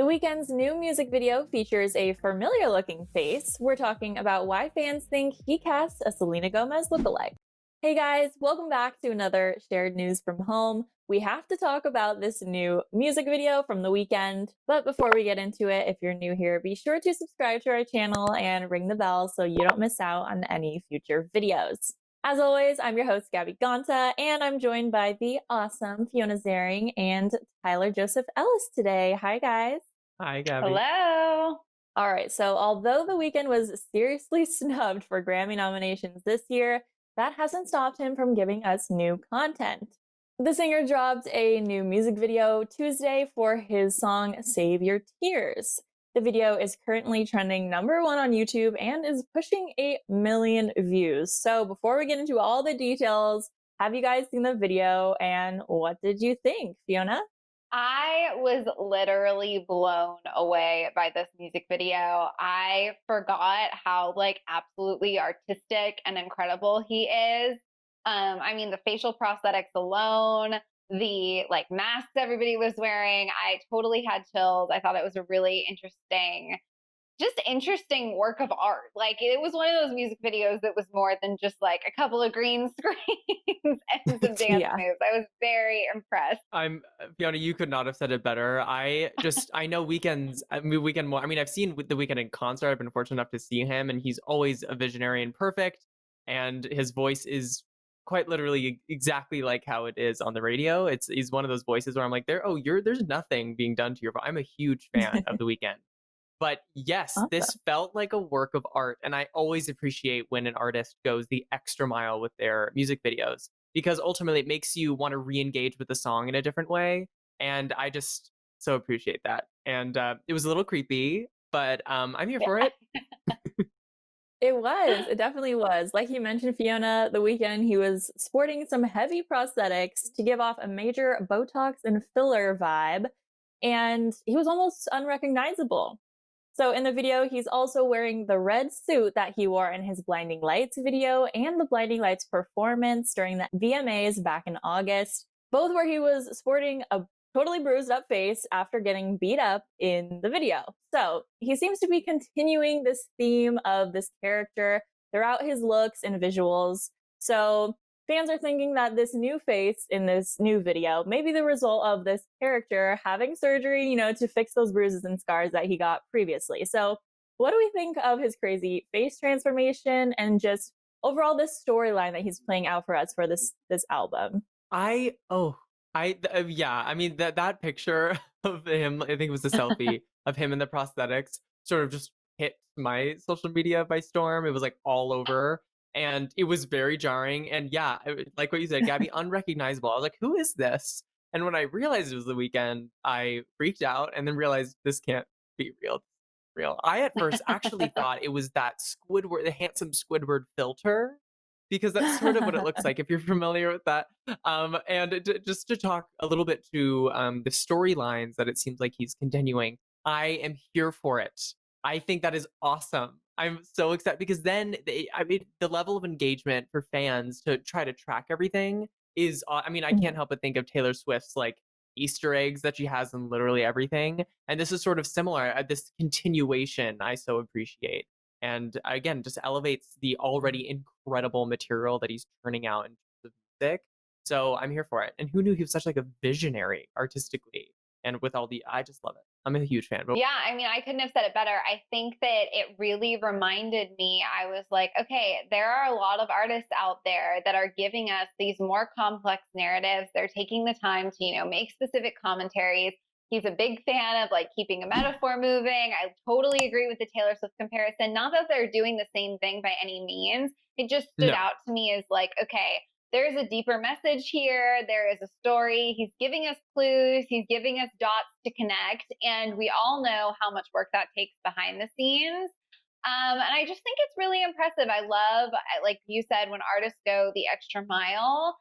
The Weeknd's new music video features a familiar looking face. We're talking about why fans think he casts a Selena Gomez lookalike. Hey guys, welcome back to another shared news from home. We have to talk about this new music video from The Weeknd. But before we get into it, if you're new here, be sure to subscribe to our channel and ring the bell so you don't miss out on any future videos. As always, I'm your host, Gabby Gonta, and I'm joined by the awesome Fiona Zaring and Tyler Joseph Ellis today. Hi, guys. Hi, Gabby. Hello. All right, so although The Weeknd was seriously snubbed for Grammy nominations this year, that hasn't stopped him from giving us new content. The singer dropped a new music video Tuesday for his song Save Your Tears. The video is currently trending #1 on YouTube and is pushing 8 million views. So before we get into all the details, have you guys seen the video and what did you think, Fiona? I was literally blown away by this music video. I forgot how absolutely artistic and incredible he is. I mean, the facial prosthetics alone, the masks everybody was wearing, I totally had chills. I thought it was a really interesting work of art. It was one of those music videos that was more than just a couple of green screens and some dance Yeah. moves. I was very impressed. Fiona, you could not have said it better. I know Weeknd more. I mean, I've seen The Weeknd in concert. I've been fortunate enough to see him, and he's always a visionary and perfect. And his voice is quite literally exactly like how it is on the radio. He's one of those voices where I'm like, there's nothing being done to your voice. I'm a huge fan of The Weeknd. But yes, Awesome. this felt like a work of art. And I always appreciate when an artist goes the extra mile with their music videos, because ultimately it makes you want to re-engage with the song in a different way. And I just so appreciate that. And it was a little creepy, but I'm here for it. It was. It definitely was. Like you mentioned, Fiona, The Weeknd, he was sporting some heavy prosthetics to give off a major Botox and filler vibe, and he was almost unrecognizable. So in the video, he's also wearing the red suit that he wore in his Blinding Lights video and the Blinding Lights performance during the VMAs back in August, both where he was sporting a totally bruised up face after getting beat up in the video. So he seems to be continuing this theme of this character throughout his looks and visuals. So fans are thinking that this new face in this new video may be the result of this character having surgery, to fix those bruises and scars that he got previously. So what do we think of his crazy face transformation and just overall this storyline that he's playing out for us for this album? Yeah, I mean that picture of him, I think it was a selfie of him in the prosthetics, sort of just hit my social media by storm. It was all over, and it was very jarring. And yeah, like what you said, Gabby, unrecognizable. I was like, who is this? And when I realized it was The Weeknd, I freaked out and then realized this can't be real. I at first actually thought it was that Squidward, the handsome Squidward filter, because that's sort of what it looks like if you're familiar with that. Just to talk a little bit to the storylines that it seems like he's continuing, I am here for it. I think that is awesome. I'm so excited because then the level of engagement for fans to try to track everything is. I can't help but think of Taylor Swift's Easter eggs that she has in literally everything, and this is sort of similar. This continuation I so appreciate. And again, just elevates the already incredible material that he's turning out in terms of music. So I'm here for it. And who knew he was such a visionary artistically, and with I just love it. I'm a huge fan. But Yeah, I mean, I couldn't have said it better. I think that it really reminded me, I was like, okay, there are a lot of artists out there that are giving us these more complex narratives. They're taking the time to, make specific commentaries. He's a big fan of keeping a metaphor moving. I totally agree with the Taylor Swift comparison. Not that they're doing the same thing by any means. It just stood No. out to me as okay, there's a deeper message here. There is a story. He's giving us clues. He's giving us dots to connect. And we all know how much work that takes behind the scenes. And I just think it's really impressive. I love, like you said, when artists go the extra mile.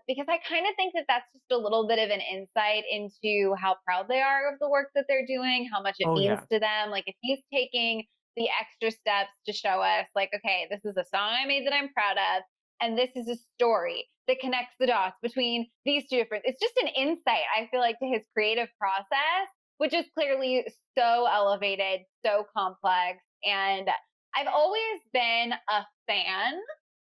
Because I kind of think that that's just a little bit of an insight into how proud they are of the work that they're doing, how much it means to them. If he's taking the extra steps to show us okay, this is a song I made that I'm proud of, and this is a story that connects the dots between these two different, it's just an insight, I feel to his creative process. which is clearly so elevated, so complex. And I've always been a fan,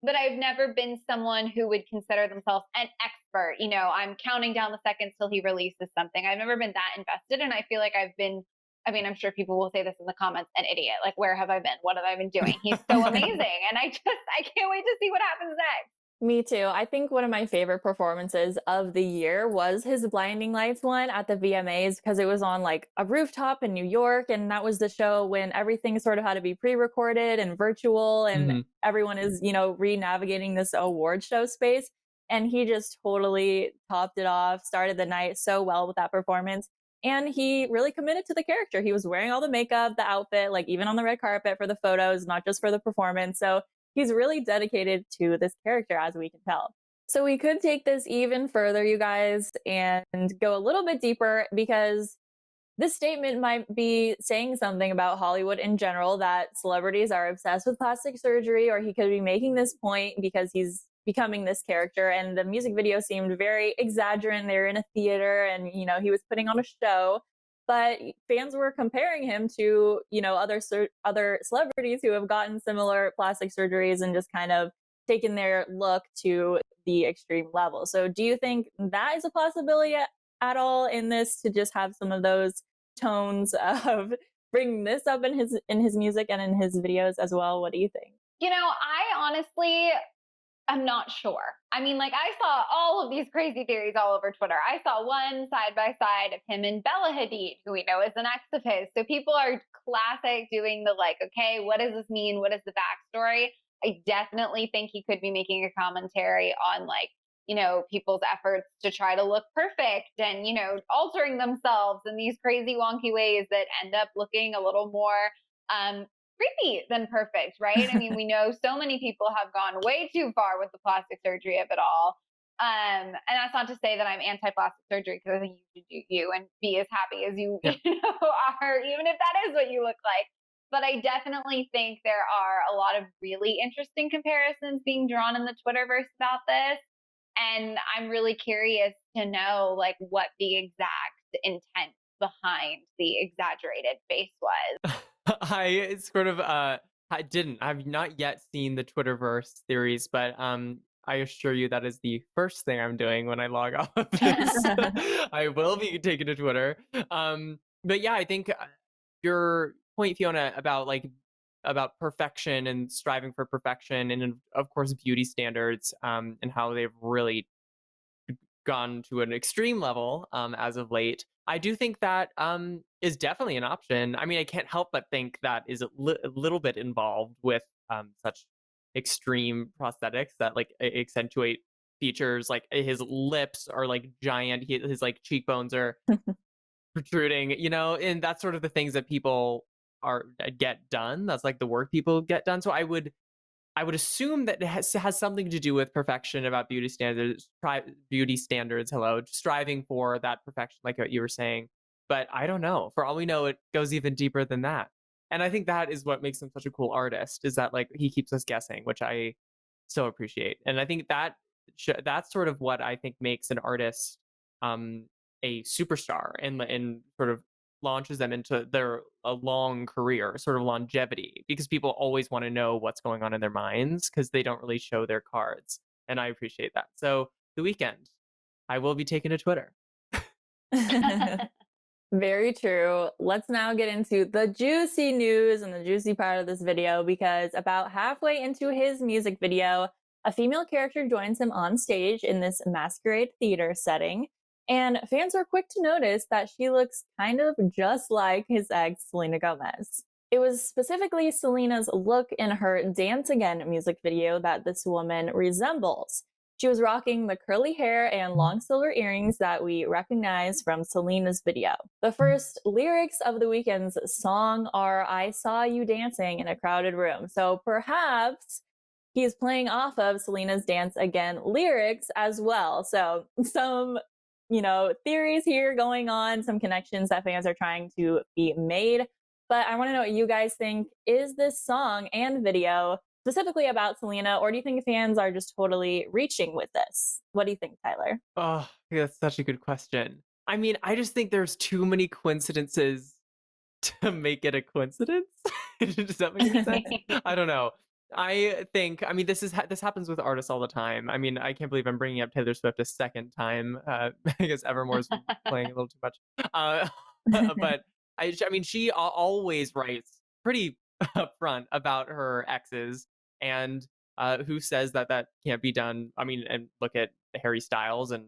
but I've never been someone who would consider themselves an expert. You know, I'm counting down the seconds till he releases something. I've never been that invested. And I feel like I've been, I mean, I'm sure people will say this in the comments, an idiot. Like, where have I been? What have I been doing? He's so amazing. And I can't wait to see what happens next. Me too. I think one of my favorite performances of the year was his Blinding Lights one at the VMAs because it was on like a rooftop in New York. And that was the show when everything sort of had to be pre recorded and virtual, and Mhm. everyone is, re navigating this award show space. And he just totally topped it off, started the night so well with that performance. And he really committed to the character. He was wearing all the makeup, the outfit, like even on the red carpet for the photos, not just for the performance. So he's really dedicated to this character, as we can tell. So we could take this even further, you guys, and go a little bit deeper because this statement might be saying something about Hollywood in general, that celebrities are obsessed with plastic surgery, or he could be making this point because he's becoming this character. And the music video seemed very exaggerant. They were in a theater and, he was putting on a show. But fans were comparing him to, other celebrities who have gotten similar plastic surgeries and just kind of taken their look to the extreme level. So do you think that is a possibility at all in this, to just have some of those tones of bringing this up in his music and in his videos as well? What do you think? You know, I honestly I'm not sure. I mean, like, I saw all of these crazy theories all over Twitter. I saw one side by side of him and Bella Hadid, who we know is an ex of his. So people are classic doing the like, okay, what does this mean? What is the backstory? I definitely think he could be making a commentary on like, people's efforts to try to look perfect and, altering themselves in these crazy wonky ways that end up looking a little more creepy than perfect, right? I mean, we know so many people have gone way too far with the plastic surgery of it all. And that's not to say that I'm anti-plastic surgery, because I think you should do you and be as happy as you, Yeah. are, even if that is what you look like. But I definitely think there are a lot of really interesting comparisons being drawn in the Twitterverse about this. And I'm really curious to know like what the exact intent behind the exaggerated face was. I sort of I've not yet seen the Twitterverse theories, but I assure you that is the first thing I'm doing when I log off of this. I will be taking to Twitter. But yeah, I think your point, Fiona, about about perfection and striving for perfection, and of course beauty standards, and how they've really gone to an extreme level as of late. I do think that is definitely an option. I mean, I can't help but think that is a little bit involved with such extreme prosthetics that like accentuate features. Like his lips are like giant. His like cheekbones are protruding. And that's sort of the things that people are get done. That's like the work people get done. So I would assume that it has something to do with perfection, about beauty standards, beauty standards. Hello, striving for that perfection, like what you were saying. But I don't know. For all we know, it goes even deeper than that. And I think that is what makes him such a cool artist. Is that like he keeps us guessing, which I so appreciate. And I think that that's sort of what I think makes an artist um, a superstar, and sort of launches them into their a long career, sort of longevity, because people always want to know what's going on in their minds because they don't really show their cards. And I appreciate that. So the weekend, I will be taking to Twitter. Very true. Let's now get into the juicy news and the juicy part of this video, because about halfway into his music video, a female character joins him on stage in this masquerade theater setting. And fans were quick to notice that she looks kind of just like his ex, Selena Gomez. It was specifically Selena's look in her Dance Again music video that this woman resembles. She was rocking the curly hair and long silver earrings that we recognize from Selena's video. The first lyrics of The Weeknd's song are "I saw you dancing in a crowded room." So perhaps he's playing off of Selena's Dance Again lyrics as well. So some, theories here going on, some connections that fans are trying to be made. But I want to know what you guys think. Is this song and video specifically about Selena, or do you think fans are just totally reaching with this? What do you think, Tyler? Oh, yeah, that's such a good question. I mean, I just think there's too many coincidences to make it a coincidence. Does that make any sense? I don't know. I think, I mean, this happens with artists all the time. I mean, I can't believe I'm bringing up Taylor Swift a second time. I guess Evermore's playing a little too much. Uh, but I mean, she always writes pretty upfront about her exes, and who says that that can't be done? I mean, and look at Harry Styles and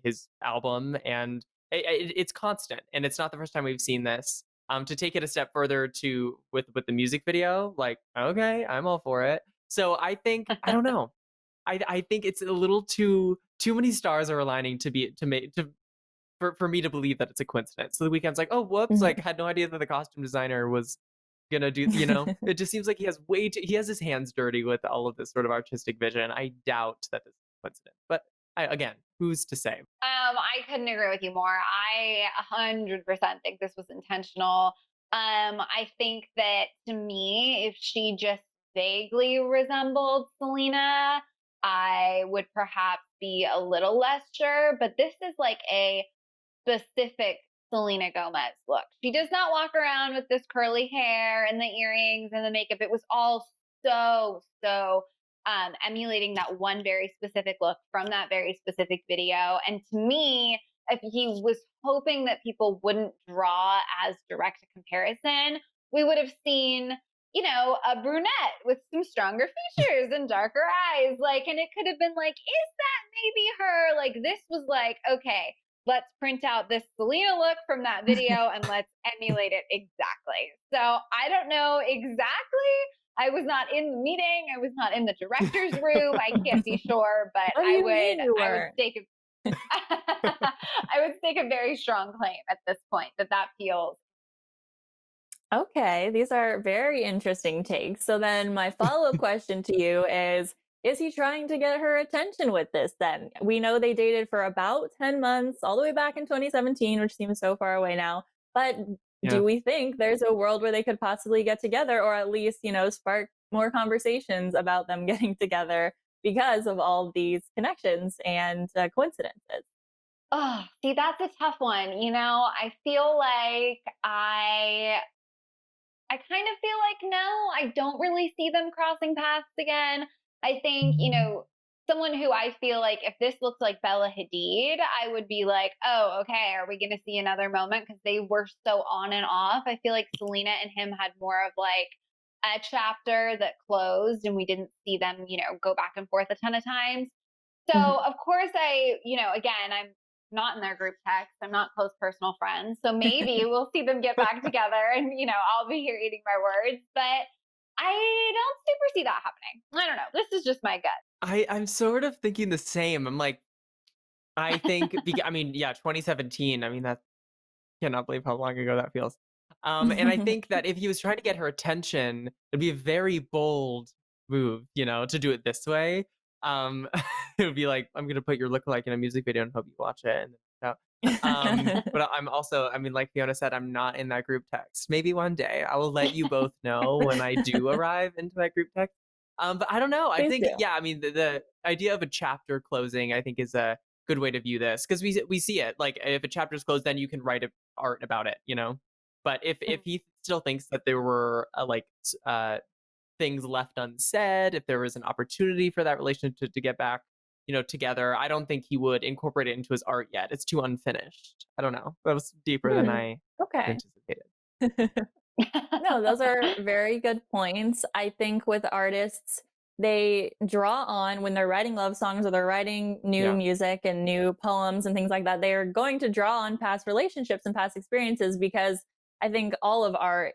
his album, and it's constant, and it's not the first time we've seen this. To take it a step further to with the music video, like, okay, I'm all for it. So I think, I don't know. I think it's a little too many stars are aligning to be to make to for me to believe that it's a coincidence. So the weekend's like, oh whoops, like had no idea that the costume designer was gonna do, you know, it just seems like he has he has his hands dirty with all of this sort of artistic vision. I doubt that this is a coincidence. But again, who's to say? I couldn't agree with you more. I 100% think this was intentional. I think that to me, if she just vaguely resembled Selena, I would perhaps be a little less sure. But this is like a specific Selena Gomez look. She does not walk around with this curly hair and the earrings and the makeup. It was all so emulating that one very specific look from that very specific video. And to me, if he was hoping that people wouldn't draw as direct a comparison, we would have seen, you know, a brunette with some stronger features and darker eyes. Like, and it could have been like, is that maybe her? Like, this was like, okay, let's print out this Selena look from that video and let's emulate it exactly. So I don't know exactly. I was not in the meeting. I was not in the director's room. I can't be sure, but What do you mean you I would weren't? stake a, I would stake a very strong claim at this point that that feels. Okay, these are very interesting takes. So then my follow-up question to you is he trying to get her attention with this then? We know they dated for about 10 months, all the way back in 2017, which seems so far away now. But Yeah. do we think there's a world where they could possibly get together or at least, spark more conversations about them getting together because of all these connections and coincidences? Oh, see, that's a tough one. You know, I feel like I kind of feel like no, I don't really see them crossing paths again. I think, you know, someone who I feel like if this looks like Bella Hadid, I would be like, oh, okay, are we going to see another moment? Because they were so on and off. I feel like Selena and him had more of like a chapter that closed and we didn't see them, you know, go back and forth a ton of times. So, Mhm. of course, you know, again, I'm not in their group text. I'm not close personal friends. So maybe we'll see them get back together and, you know, I'll be here eating my words. But I don't super see that happening. I don't know. This is just my I'm sort of thinking the same. I'm like, I think, I mean, yeah, 2017. I mean, that cannot believe how long ago that feels. And I think that if he was trying to get her attention, it'd be a very bold move, you know, to do it this way. It would be like, I'm gonna put your lookalike in a music video and hope you watch it. And but I'm also, I mean, like Fiona said, I'm not in that group text. Maybe one day I will let you both know when I do arrive into that group text. But I don't know. I Please think, do. yeah, I mean, the idea of a chapter closing, I think, is a good way to view this because we see it. Like, if a chapter's closed, then you can write art about it, you know. But if he still thinks that there were things left unsaid, if there was an opportunity for that relationship to get back, you know, together, I don't think he would incorporate it into his art yet. It's too unfinished. I don't know. That was deeper than Hmm. I Okay. anticipated. No, those gut. are very good points. I think with artists, they draw on when they're writing love songs or they're writing new Yeah. music and new poems and things like that. They are going to draw on past relationships and past experiences because I think all of art,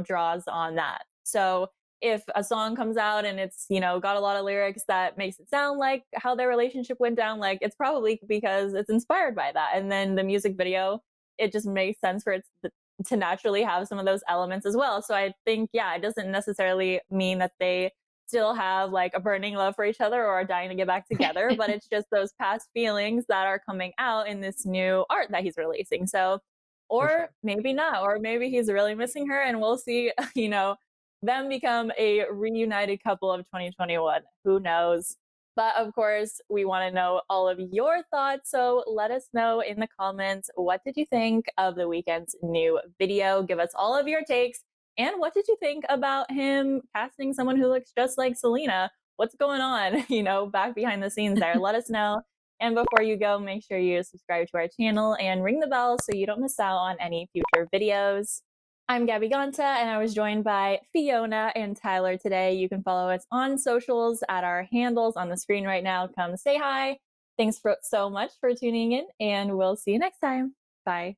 draws on that. So if a song comes out and it's, got a lot of lyrics that makes it sound like how their relationship went down, like it's probably because it's inspired by that. And then the music video, it just makes sense for it to naturally have some of those elements as well. So I think, yeah, it doesn't necessarily mean that they still have like a burning love for each other or are dying to get back together, but it's just those past feelings that are coming out in this new art that he's releasing. So, For or sure. maybe not, or maybe he's really missing her and we'll see, them become a reunited couple of 2021. Who knows? But of course, we want to know all of your thoughts. So let us know in the comments, what did you think of The Weeknd's new video? Give us all of your takes. And what did you think about him casting someone who looks just like Selena? What's going on, back behind the scenes there? Let us know. And before you go, make sure you subscribe to our channel and ring the bell so you don't miss out on any future videos. I'm Gabby Gonta, and I was joined by Fiona and Tyler today. You can follow us on socials at our handles on the screen right now. Come say hi. Thanks so much for tuning in, and we'll see you next time. Bye.